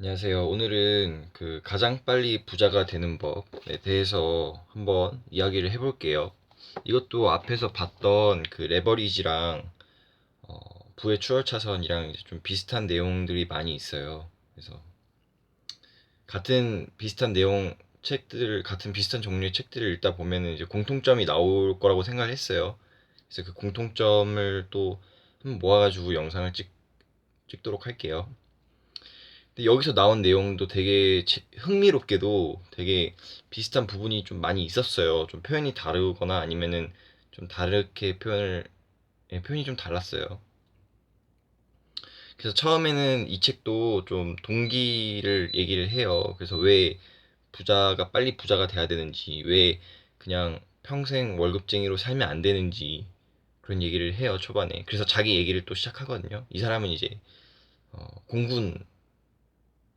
안녕하세요. 오늘은 그 가장 빨리 부자가 되는 법에 대해서 한번 이야기를 해볼게요. 이것도 앞에서 봤던 그 레버리지랑 부의 추월차선이랑 이제 좀 비슷한 내용들이 많이 있어요. 그래서 같은 비슷한 내용 책들을 같은 비슷한 종류의 책들을 읽다 보면은 이제 공통점이 나올 거라고 생각을 했어요. 그래서 그 공통점을 또 한번 모아가지고 영상을 찍도록 할게요. 근데 여기서 나온 내용도 되게 흥미롭게도 되게 비슷한 부분이 좀 많이 있었어요. 좀 표현이 다르거나 아니면은 좀 다르게 표현이 좀 달랐어요. 그래서 처음에는 이 책도 좀 동기를 얘기를 해요. 그래서 왜 부자가 빨리 부자가 돼야 되는지, 왜 그냥 평생 월급쟁이로 살면 안 되는지 그런 얘기를 해요, 초반에. 그래서 자기 얘기를 또 시작하거든요. 이 사람은 이제 공군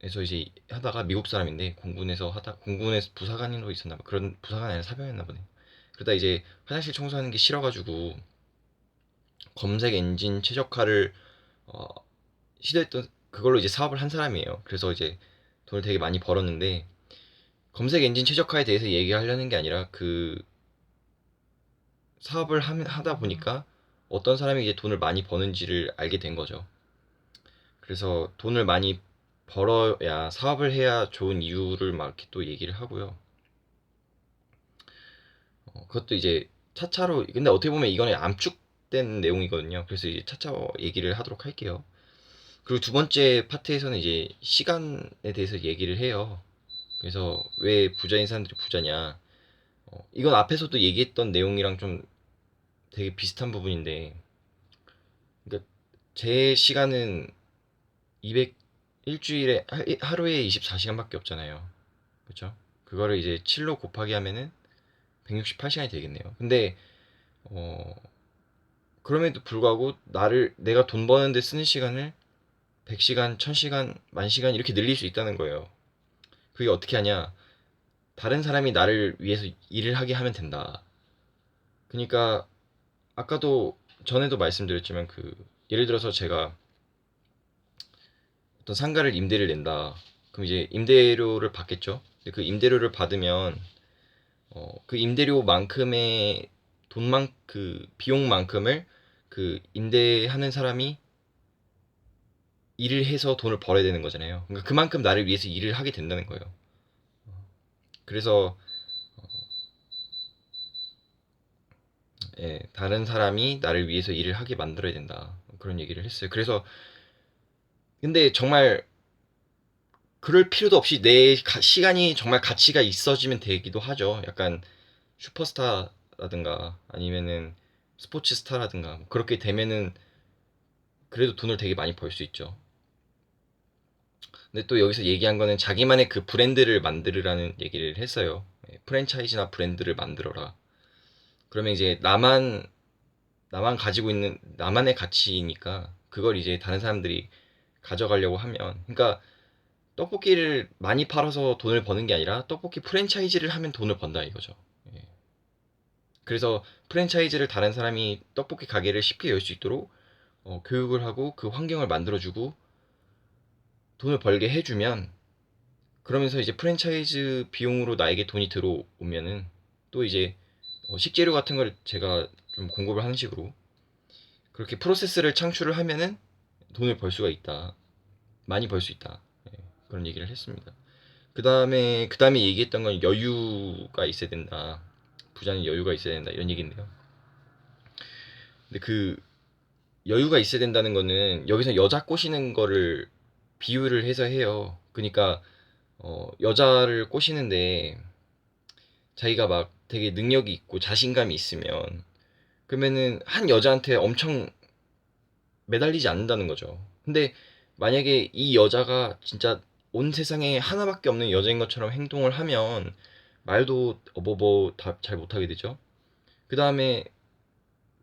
에서 이제 하다가 미국 사람인데 공군에서 부사관으로 있었나 봐. 그런 부사관 아니라 사병이었나 보네. 그러다 이제 화장실 청소하는 게 싫어가지고 검색 엔진 최적화를 어, 시도했던 그걸로 이제 사업을 한 사람이에요. 그래서 이제 돈을 되게 많이 벌었는데 검색 엔진 최적화에 대해서 얘기하려는 게 아니라 그 사업을 하다 보니까 어떤 사람이 이제 돈을 많이 버는지를 알게 된 거죠. 그래서 돈을 많이 벌어야 사업을 해야 좋은 이유를 막 이렇게 또 얘기를 하고요. 그것도 이제 차차로 근데 어떻게 보면 이거는 암축된 내용이거든요. 그래서 이제 차차 얘기를 하도록 할게요. 그리고 두 번째 파트에서는 이제 시간에 대해서 얘기를 해요. 그래서 왜 부자인 사람들이 부자냐? 이건 앞에서도 얘기했던 내용이랑 좀 되게 비슷한 부분인데, 그러니까 제 시간은 200 일주일에 하루에 24시간밖에 없잖아요. 그렇죠? 그거를 이제 7로 곱하기 하면은 168시간이 되겠네요. 근데 어, 그럼에도 불구하고 내가 돈 버는데 쓰는 시간을 100시간, 1000시간, 10,000시간 이렇게 늘릴 수 있다는 거예요. 그게 어떻게 하냐? 다른 사람이 나를 위해서 일을 하게 하면 된다. 그러니까 아까도 전에도 말씀드렸지만 그 예를 들어서 제가 어떤 상가를 임대를 낸다. 그럼 이제 임대료를 받겠죠. 근데 그 임대료를 받으면 그 임대료만큼의 그 비용만큼을 그 임대하는 사람이 일을 해서 돈을 벌어야 되는 거잖아요. 그러니까 그만큼 나를 위해서 일을 하게 된다는 거예요. 그래서 예, 다른 사람이 나를 위해서 일을 하게 만들어야 된다. 그런 얘기를 했어요. 그래서 근데 정말 그럴 필요도 없이 시간이 정말 가치가 있어지면 되기도 하죠. 약간 슈퍼스타라든가 아니면은 스포츠 스타라든가 뭐 그렇게 되면은 그래도 돈을 되게 많이 벌 수 있죠. 근데 또 여기서 얘기한 거는 자기만의 그 브랜드를 만들으라는 얘기를 했어요. 예, 프랜차이즈나 브랜드를 만들어라. 그러면 이제 나만 가지고 있는 나만의 가치니까 그걸 이제 다른 사람들이 가져가려고 하면 그러니까 떡볶이를 많이 팔아서 돈을 버는 게 아니라 떡볶이 프랜차이즈를 하면 돈을 번다 이거죠. 예. 그래서 프랜차이즈를 다른 사람이 떡볶이 가게를 쉽게 열 수 있도록 교육을 하고 그 환경을 만들어주고 돈을 벌게 해주면 그러면서 이제 프랜차이즈 비용으로 나에게 돈이 들어오면은 또 이제 식재료 같은 걸 제가 좀 공급을 하는 식으로 그렇게 프로세스를 창출을 하면은 돈을 벌 수가 있다. 많이 벌 수 있다. 예, 그런 얘기를 했습니다. 그 다음에 얘기했던 건 여유가 있어야 된다. 부자는 여유가 있어야 된다. 이런 얘기인데요. 근데 그 여유가 있어야 된다는 거는 여기서 여자 꼬시는 거를 비유를 해서 해요. 그러니까 여자를 꼬시는데 자기가 막 되게 능력이 있고 자신감이 있으면 그러면은 한 여자한테 엄청 매달리지 않는다는 거죠. 근데 만약에 이 여자가 진짜 온 세상에 하나밖에 없는 여자인 것처럼 행동을 하면 말도 어버버 다 잘 못하게 되죠. 그 다음에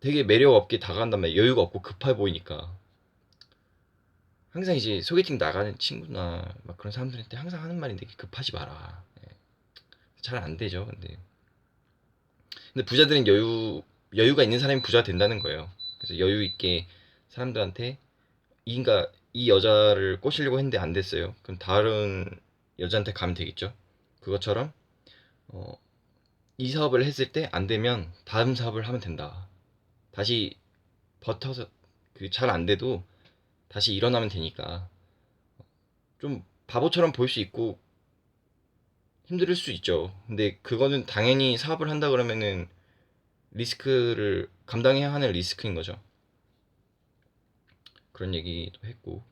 되게 매력 없게 다가간단 말이에요. 여유가 없고 급해 보이니까. 항상 이제 소개팅 나가는 친구나 막 그런 사람들한테 항상 하는 말인데 급하지 마라. 예. 잘 안 되죠. 근데 부자들은 여유가 있는 사람이 부자 된다는 거예요. 그래서 여유 있게 사람들한테 이 여자를 꼬시려고 했는데 안 됐어요. 그럼 다른 여자한테 가면 되겠죠. 그것처럼 이 사업을 했을 때 안 되면 다음 사업을 하면 된다. 다시 버텨서 그 잘 안 돼도 다시 일어나면 되니까. 좀 바보처럼 보일 수 있고 힘들 수 있죠. 근데 그거는 당연히 사업을 한다 그러면은 리스크를 감당해야 하는 리스크인 거죠. 그런 얘기도 했고.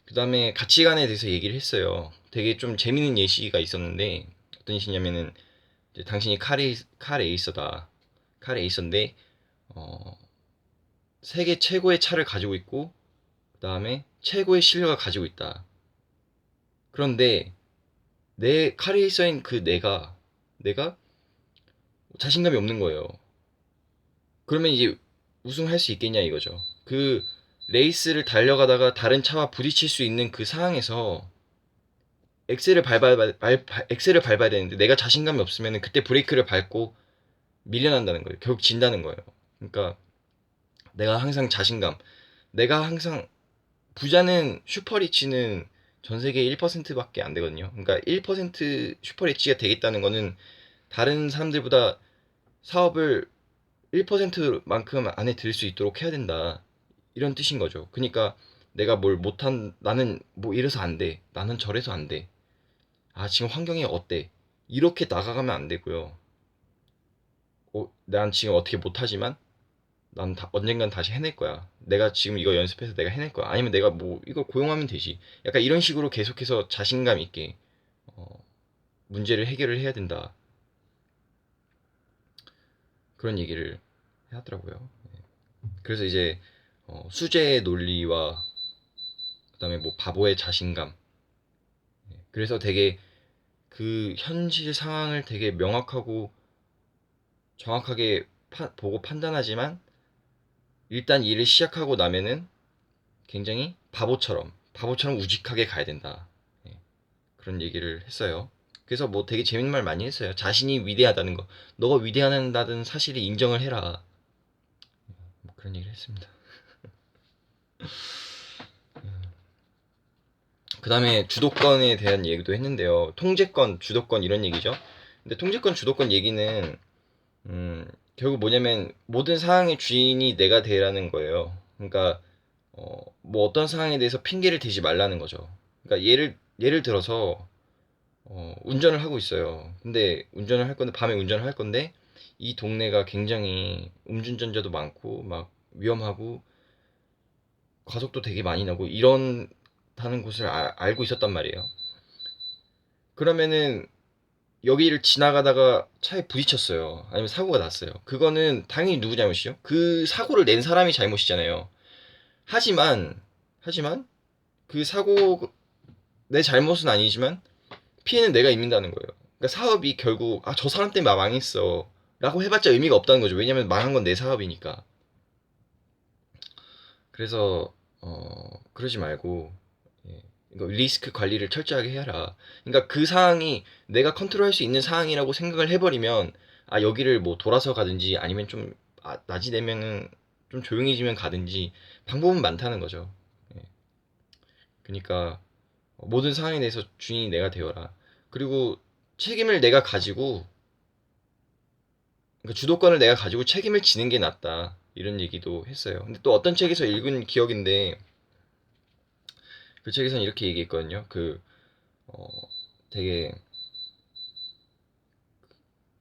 그 다음에 가치관에 대해서 얘기를 했어요. 되게 좀 재밌는 예시가 있었는데, 어떤 예시냐면은, 이제 당신이 칼 에이서다. 칼 에이서인데, 어, 세계 최고의 차를 가지고 있고, 그 다음에 최고의 실력을 가지고 있다. 그런데, 내 칼 에이서인 그 내가 자신감이 없는 거예요. 그러면 이제 우승할 수 있겠냐 이거죠. 그 레이스를 달려가다가 다른 차와 부딪힐 수 있는 그 상황에서 엑셀을 밟아야 되는데 내가 자신감이 없으면 그때 브레이크를 밟고 밀려난다는 거예요. 결국 진다는 거예요. 그러니까 내가 항상 내가 항상 부자는 슈퍼리치는 전 세계 1%밖에 안 되거든요. 그러니까 1% 슈퍼리치가 되겠다는 거는 다른 사람들보다 사업을 1%만큼 안에 들 수 있도록 해야 된다. 이런 뜻인 거죠. 그러니까 내가 나는 뭐 이래서 안 돼. 나는 저래서 안 돼. 아, 지금 환경이 어때? 이렇게 나가가면 안 되고요. 난 지금 어떻게 못하지만 언젠간 다시 해낼 거야. 내가 지금 이거 연습해서 내가 해낼 거야. 아니면 내가 뭐 이걸 고용하면 되지. 약간 이런 식으로 계속해서 자신감 있게 어, 문제를 해결을 해야 된다. 그런 얘기를 하더라고요. 그래서 이제 수재의 논리와 그다음에 뭐 바보의 자신감. 그래서 되게 그 현실 상황을 되게 명확하고 정확하게 보고 판단하지만 일단 일을 시작하고 나면은 굉장히 바보처럼 우직하게 가야 된다. 예, 그런 얘기를 했어요. 그래서 뭐 되게 재밌는 말 많이 했어요. 자신이 위대하다는 거. 너가 위대하다는 사실을 인정을 해라. 뭐 그런 얘기를 했습니다. 그 다음에 주도권에 대한 얘기도 했는데요. 통제권, 주도권 이런 얘기죠. 근데 통제권, 주도권 얘기는 결국 뭐냐면 모든 상황의 주인이 내가 되라는 거예요. 그러니까 뭐 어떤 상황에 대해서 핑계를 대지 말라는 거죠. 그러니까 예를 들어서 운전을 하고 있어요. 근데 운전을 할 건데 밤에 운전을 할 건데 이 동네가 굉장히 음주운전자도 많고 막 위험하고 과속도 되게 많이 나고 이런다는 곳을 알고 있었단 말이에요. 그러면은 여기를 지나가다가 차에 부딪혔어요. 아니면 사고가 났어요. 그거는 당연히 누구 잘못이죠? 그 사고를 낸 사람이 잘못이잖아요. 하지만 하지만 그 사고 내 잘못은 아니지만 피해는 내가 입는다는 거예요. 그러니까 사업이 결국 저 사람 때문에 망했어 라고 해봤자 의미가 없다는 거죠. 왜냐면 망한 건 내 사업이니까. 그래서 그러지 말고 이거 리스크 관리를 철저하게 해라. 그러니까 그 상황이 내가 컨트롤할 수 있는 상황이라고 생각을 해버리면 여기를 뭐 돌아서 가든지 아니면 좀 낮이 되면은 좀 조용해지면 가든지 방법은 많다는 거죠. 예. 그러니까 모든 상황에 대해서 주인이 내가 되어라. 그리고 책임을 내가 가지고 그러니까 주도권을 내가 가지고 책임을 지는 게 낫다. 이런 얘기도 했어요. 근데 또 어떤 책에서 읽은 기억인데 그 책에서는 이렇게 얘기했거든요. 어, 되게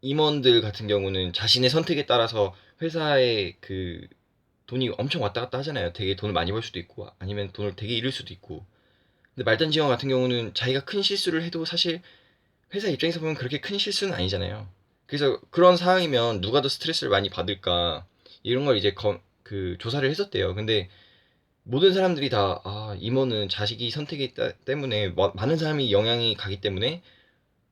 임원들 같은 경우는 자신의 선택에 따라서 회사에 그 돈이 엄청 왔다 갔다 하잖아요. 되게 돈을 많이 벌 수도 있고 아니면 돈을 되게 잃을 수도 있고. 근데 말단 직원 같은 경우는 자기가 큰 실수를 해도 사실 회사 입장에서 보면 그렇게 큰 실수는 아니잖아요. 그래서 그런 상황이면 누가 더 스트레스를 많이 받을까 이런 걸 이제 그 조사를 했었대요. 근데 모든 사람들이 다 임원은 자식이 선택이 때문에 많은 사람이 영향이 가기 때문에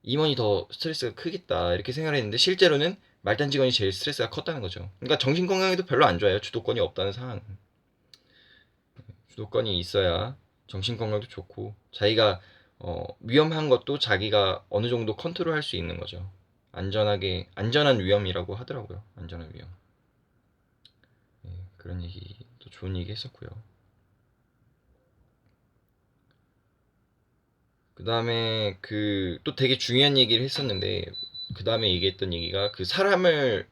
임원이 더 스트레스가 크겠다 이렇게 생각을 했는데 실제로는 말단 직원이 제일 스트레스가 컸다는 거죠. 그러니까 정신 건강에도 별로 안 좋아요. 주도권이 없다는 상황. 주도권이 있어야 정신 건강도 좋고 자기가 위험한 것도 자기가 어느 정도 컨트롤할 수 있는 거죠. 안전한 위험이라고 하더라고요. 안전한 위험. 그런 얘기 또 좋은 얘기 했었고요. 그 다음에 또 되게 중요한 얘기를 했었는데, 그 다음에 얘기했던 얘기가 그 사람을,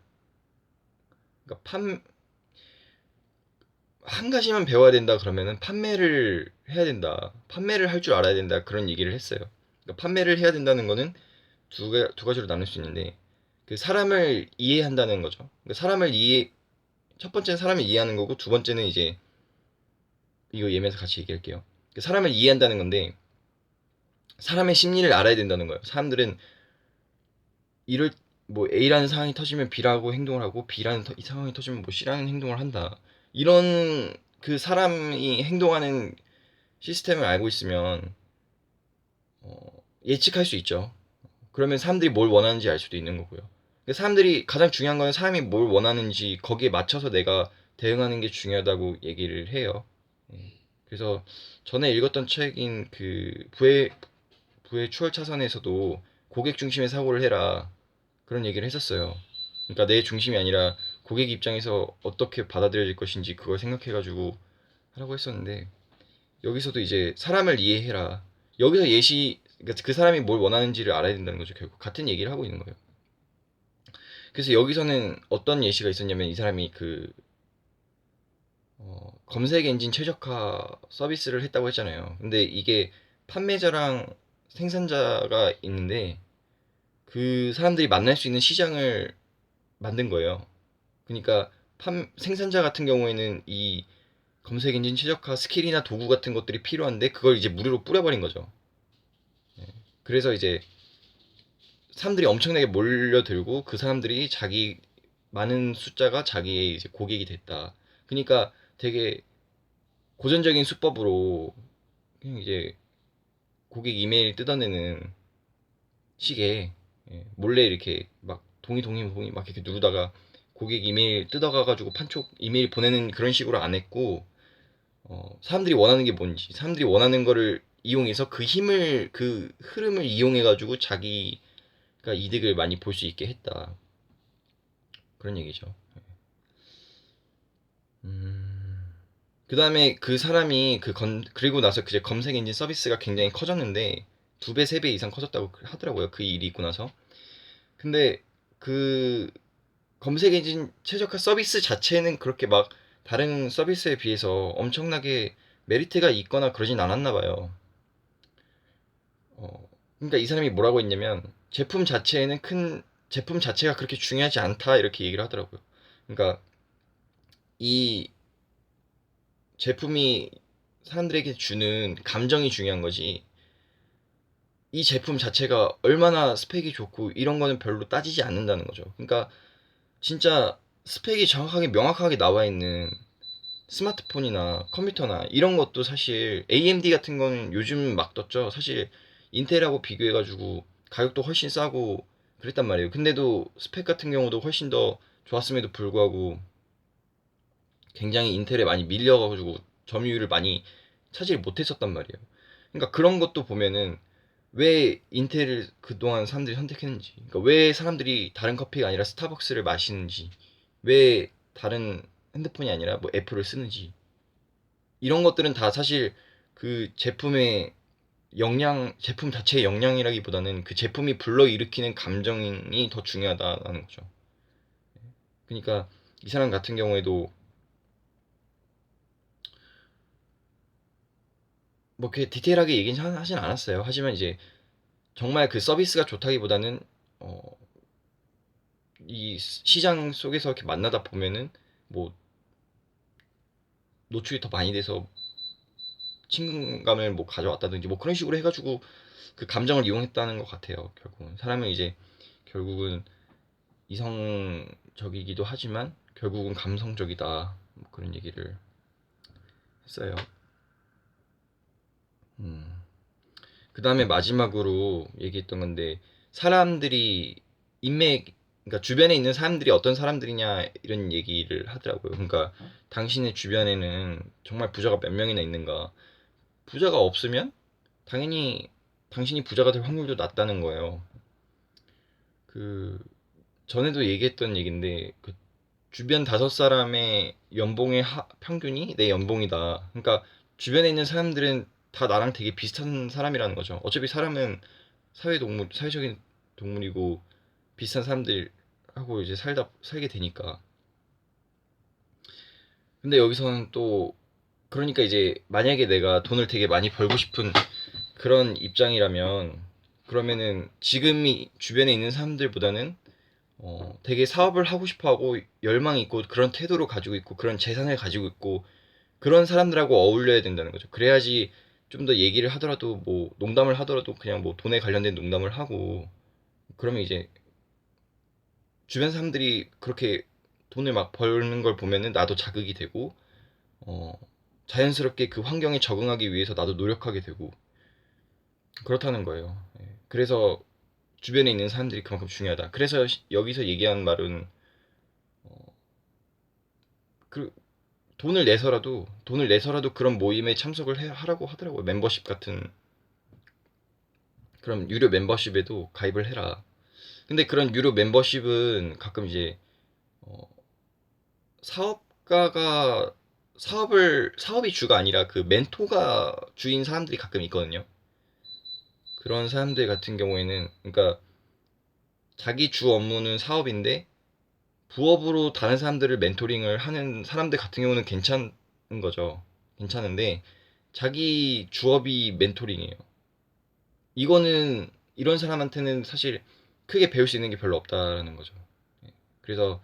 그러니까 한 가지만 배워야 된다 그러면은 판매를 해야 된다. 판매를 할 줄 알아야 된다. 그런 얘기를 했어요. 그러니까 판매를 해야 된다는 거는 두 가지로 나눌 수 있는데, 그 사람을 이해한다는 거죠. 그러니까 첫 번째는 사람을 이해하는 거고, 두 번째는 이제, 이거 예매에서 같이 얘기할게요. 그 사람을 이해한다는 건데, 사람의 심리를 알아야 된다는 거예요. 사람들은 이럴, 뭐 A라는 상황이 터지면 B라고 행동을 하고, 이 상황이 터지면 뭐 C라는 행동을 한다. 이런 그 사람이 행동하는 시스템을 알고 있으면 예측할 수 있죠. 그러면 사람들이 뭘 원하는지 알 수도 있는 거고요. 사람들이 가장 중요한 건 사람이 뭘 원하는지 거기에 맞춰서 내가 대응하는 게 중요하다고 얘기를 해요. 예. 그래서 전에 읽었던 책인 부의 추월 차선에서도 고객 중심의 사고를 해라, 그런 얘기를 했었어요. 그러니까 내 중심이 아니라 고객 입장에서 어떻게 받아들여질 것인지 그걸 생각해가지고 하라고 했었는데, 여기서도 이제 사람을 이해해라. 여기서 그러니까 그 사람이 뭘 원하는지를 알아야 된다는 거죠. 결국 같은 얘기를 하고 있는 거예요. 그래서 여기서는 어떤 예시가 있었냐면, 이 사람이 검색 엔진 최적화 서비스를 했다고 했잖아요. 근데 이게 판매자랑 생산자가 있는데, 그 사람들이 만날 수 있는 시장을 만든 거예요. 그러니까 생산자 같은 경우에는 이 검색 엔진 최적화 스킬이나 도구 같은 것들이 필요한데, 그걸 이제 무료로 뿌려버린 거죠. 그래서 이제 사람들이 엄청나게 몰려들고, 그 사람들이 많은 숫자가 자기의 이제 고객이 됐다. 그러니까 되게 고전적인 수법으로 그냥 이제 고객 이메일 뜯어내는 식의, 몰래 이렇게 막 동의 막 이렇게 누르다가 고객 이메일 뜯어가가지고 판촉 이메일 보내는 그런 식으로 안 했고, 사람들이 원하는 게 뭔지, 사람들이 원하는 거를 이용해서 그 흐름을 이용해가지고 자기가 이득을 많이 볼 수 있게 했다. 그런 얘기죠. 그 다음에 그 사람이 그리고 나서 이제 검색 엔진 서비스가 굉장히 커졌는데, 2배, 3배 이상 커졌다고 하더라고요. 그 일이 있고 나서. 근데 그 검색 엔진 최적화 서비스 자체는 그렇게 막 다른 서비스에 비해서 엄청나게 메리트가 있거나 그러진 않았나 봐요. 그러니까 이 사람이 뭐라고 했냐면, 제품 자체가 그렇게 중요하지 않다, 이렇게 얘기를 하더라고요. 그러니까 이 제품이 사람들에게 주는 감정이 중요한 거지, 이 제품 자체가 얼마나 스펙이 좋고 이런 거는 별로 따지지 않는다는 거죠. 그러니까 진짜 스펙이 정확하게 명확하게 나와 있는 스마트폰이나 컴퓨터나 이런 것도, 사실 AMD 같은 거는 요즘 막 떴죠. 사실 인텔하고 비교해가지고 가격도 훨씬 싸고 그랬단 말이에요. 근데도 스펙 같은 경우도 훨씬 더 좋았음에도 불구하고 굉장히 인텔에 많이 밀려가지고 점유율을 많이 차지를 못했었단 말이에요. 그러니까 그런 것도 보면은 왜 인텔을 그동안 사람들이 선택했는지, 그러니까 왜 사람들이 다른 커피가 아니라 스타벅스를 마시는지, 왜 다른 핸드폰이 아니라 뭐 애플을 쓰는지, 이런 것들은 다 사실 그 제품 자체의 역량이라기보다는 그 제품이 불러일으키는 감정이 더 중요하다는 거죠. 그러니까 이 사람 같은 경우에도 뭐 그렇게 디테일하게 얘기는 하진 않았어요. 하지만 이제 정말 그 서비스가 좋다기보다는 어, 이 시장 속에서 이렇게 만나다 보면은 뭐 노출이 더 많이 돼서 친근감을 뭐 가져왔다든지 뭐 그런 식으로 해가지고 그 감정을 이용했다는 것 같아요. 결국은 사람은 이제 결국은 이성적이기도 하지만 결국은 감성적이다, 뭐 그런 얘기를 했어요. 그 다음에 마지막으로 얘기했던 건데, 사람들이 인맥, 그러니까 주변에 있는 사람들이 어떤 사람들이냐, 이런 얘기를 하더라고요. 그러니까 당신의 주변에는 정말 부자가 몇 명이나 있는가. 부자가 없으면 당연히 당신이 부자가 될 확률도 낮다는 거예요. 그 전에도 얘기했던 얘기인데, 그 주변 5사람의 연봉의 평균이 내 연봉이다. 그러니까 주변에 있는 사람들은 다 나랑 되게 비슷한 사람이라는 거죠. 어차피 사람은 사회적인 동물이고 비슷한 사람들하고 이제 살게 되니까. 근데 여기서는 또 그러니까 이제 만약에 내가 돈을 되게 많이 벌고 싶은 그런 입장이라면 그러면은 지금이 주변에 있는 사람들보다는 되게 사업을 하고 싶어 하고 열망이 있고 그런 태도를 가지고 있고 그런 재산을 가지고 있고 그런 사람들하고 어울려야 된다는 거죠. 그래야지 좀 더 얘기를 하더라도 뭐 농담을 하더라도 그냥 뭐 돈에 관련된 농담을 하고 그러면 이제 주변 사람들이 그렇게 돈을 막 버는 걸 보면은 나도 자극이 되고 어, 자연스럽게 그 환경에 적응하기 위해서 나도 노력하게 되고 그렇다는 거예요. 예. 그래서 주변에 있는 사람들이 그만큼 중요하다. 그래서 여기서 얘기한 말은 그 돈을 내서라도 그런 모임에 참석을 하라고 하더라고요. 멤버십 같은 그럼 유료 멤버십에도 가입을 해라. 근데 그런 유료 멤버십은 가끔 이제 어, 사업가가 사업이 주가 아니라 그 멘토가 주인 사람들이 가끔 있거든요. 그런 사람들 같은 경우에는 그러니까 자기 주 업무는 사업인데 부업으로 다른 사람들을 멘토링을 하는 사람들 같은 경우는 괜찮은 거죠. 괜찮은데 자기 주업이 멘토링이에요. 이거는 이런 사람한테는 사실 크게 배울 수 있는 게 별로 없다라는 거죠. 예. 그래서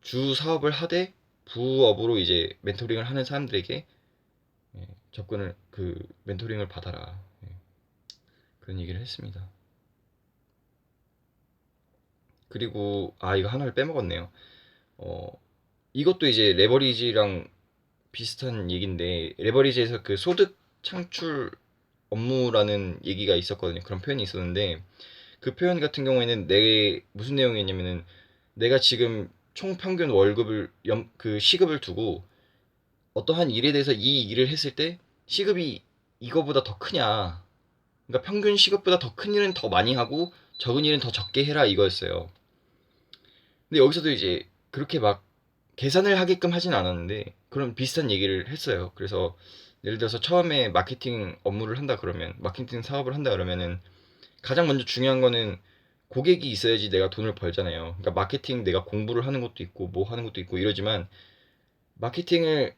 주 사업을 하되 부업으로 이제 멘토링을 하는 사람들에게 접근을 그 멘토링을 받아라. 그런 얘기를 했습니다. 그리고 이거 하나를 빼먹었네요. 어, 이것도 이제 레버리지랑 비슷한 얘기인데 레버리지에서 그 소득 창출 업무라는 얘기가 있었거든요. 그런 표현이 있었는데 그 표현 같은 경우에는 무슨 내용이었냐면은 내가 지금 총 평균 월급을 그 시급을 두고 어떠한 일에 대해서 이 일을 했을 때 시급이 이거보다 더 크냐. 그러니까 평균 시급보다 더 큰 일은 더 많이 하고 적은 일은 더 적게 해라 이거였어요. 근데 여기서도 이제 그렇게 막 계산을 하게끔 하진 않았는데 그런 비슷한 얘기를 했어요. 그래서 예를 들어서 처음에 마케팅 사업을 한다 그러면은 가장 먼저 중요한 거는 고객이 있어야지 내가 돈을 벌잖아요. 그러니까 마케팅 내가 공부를 하는 것도 있고 뭐 하는 것도 있고 이러지만 마케팅을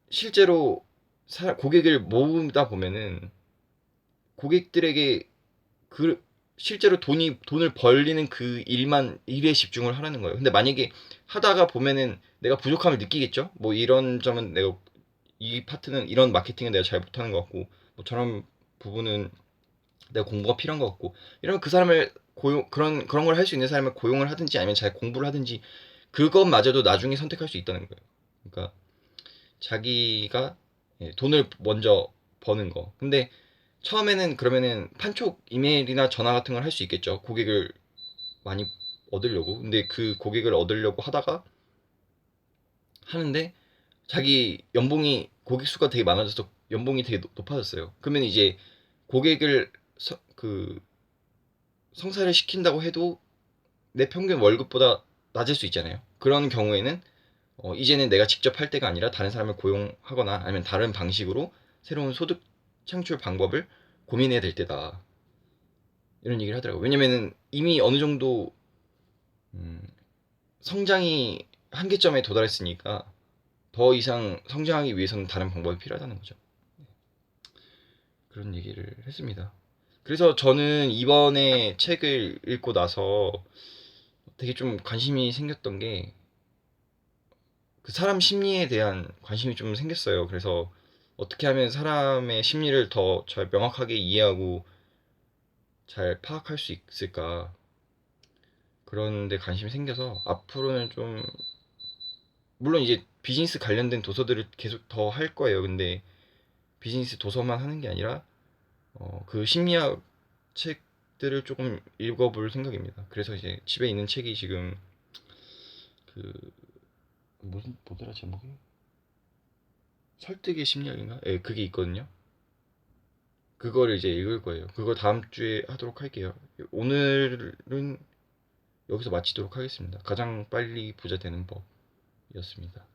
실제로 고객을 모으다 보면은 고객들에게 그 실제로 돈을 벌리는 그 일에 집중을 하라는 거예요. 근데 만약에 하다가 보면은 내가 부족함을 느끼겠죠. 뭐 이런 점은 내가 이 파트는 이런 마케팅은 내가 잘 못하는 것 같고 뭐 저런 부분은 내가 공부가 필요한 것 같고 이러면 그 사람을 그런 걸 할 수 있는 사람을 고용을 하든지 아니면 잘 공부를 하든지 그것마저도 나중에 선택할 수 있다는 거예요. 그러니까 자기가 돈을 먼저 버는 거. 근데 처음에는 그러면은 판촉 이메일이나 전화 같은 걸 할 수 있겠죠. 고객을 많이 얻으려고. 근데 그 고객을 얻으려고 하는데 자기 연봉이 고객 수가 되게 많아져서 연봉이 되게 높아졌어요. 그러면 이제 고객을 성사를 시킨다고 해도 내 평균 월급보다 낮을 수 있잖아요. 그런 경우에는 이제는 내가 직접 할 때가 아니라 다른 사람을 고용하거나 아니면 다른 방식으로 새로운 소득 창출 방법을 고민해야 될 때다. 이런 얘기를 하더라고요. 왜냐면은 이미 어느 정도 음, 성장이 한계점에 도달했으니까 더 이상 성장하기 위해서는 다른 방법이 필요하다는 거죠. 그런 얘기를 했습니다. 그래서 저는 이번에 책을 읽고 나서 되게 좀 관심이 생겼던 게 그 사람 심리에 대한 관심이 좀 생겼어요. 그래서 어떻게 하면 사람의 심리를 더 잘 명확하게 이해하고 잘 파악할 수 있을까? 그런 데 관심이 생겨서 앞으로는 좀 물론 이제 비즈니스 관련된 도서들을 계속 더 할 거예요. 근데 비즈니스 도서만 하는 게 아니라 그 심리학 책들을 조금 읽어볼 생각입니다. 그래서 이제 집에 있는 책이 지금 그 무슨 뭐더라 제목이? 설득의 심리학인가? 예, 그게 있거든요. 그거를 이제 읽을 거예요. 그거 다음 주에 하도록 할게요. 오늘은 여기서 마치도록 하겠습니다. 가장 빨리 부자 되는 법이었습니다.